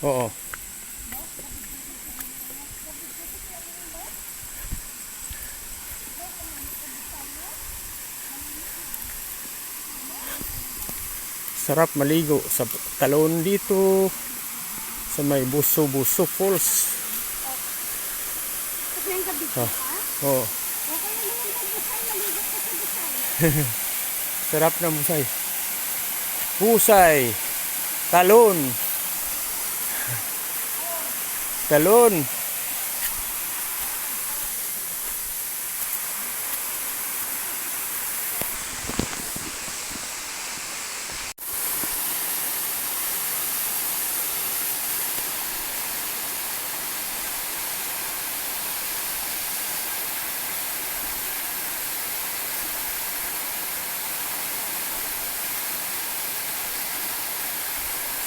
Oo. Sarap maligo sa talon dito sa may Buso-Buso Falls. Ah, oo. Sarap na Busay. Busay. Talon. Talon.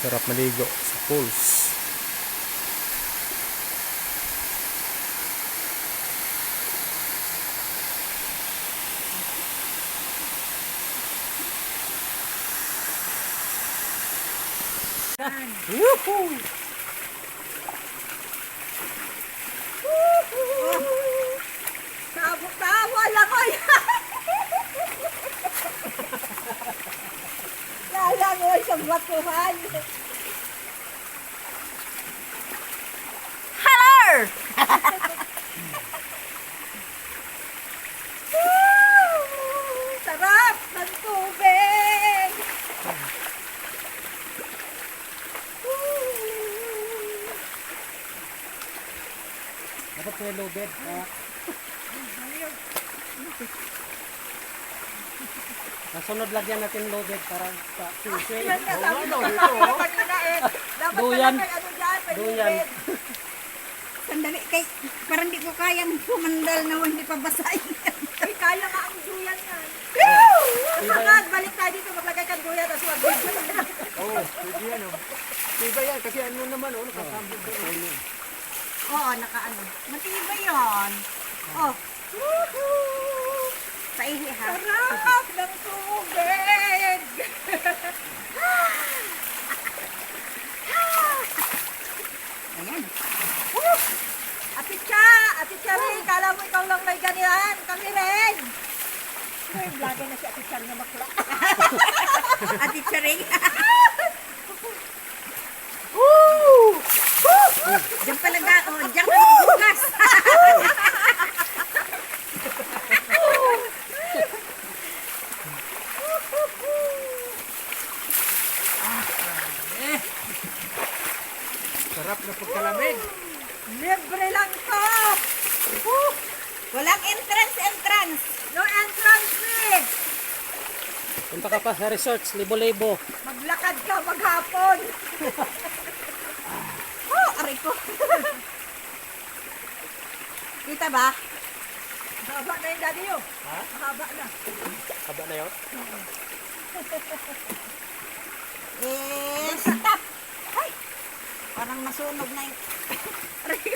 Sarap maligo sa falls. Woohoo! Tawa lang ko yan. Lalangoy sa batuhan. Hello! Sarap ng tubig! Dapat may low bed. Nasunod lagyan natin low bed para sa sushi. Yan nga, sabi ko kanina eh. Dapat Duyan. pala may ano dyan, may Duyan. tubig. Sandali, kay, parang di ko kayang sumandal na hindi pa basahin. Ay, kaya nga ang duyan yan. Sagad, balik tayo dito, maglagay kang duyan, tapos wag dito. Oo, pwede yan. Diba yan? Kasi ano naman, nakasambog doon. Oo, nakaano. Matibay yun. Oh. Woohoo! Sa ihi ha. Sarap ng tubig! Ayan. Ate Cha rin, kala mo ikaw lang may ganyan. Kami rin. Ay, vlogger na si Ate Cha na bakla. Ati Charing. Woo! Diyan pala ga. Oh, diyan ka bukas. Sarap na pagkalamig. Libre lang to! Woo! Walang entrance. No entrance fee! Punta ka pa sa resorts, libo-libo. Maglakad ka maghapon. Oh, aray ko. Kita ba? Haba na yung daddy yun. Ha? Haba na. Haba na yun? Stop. Ay. Parang masunog na yung... Aray ko.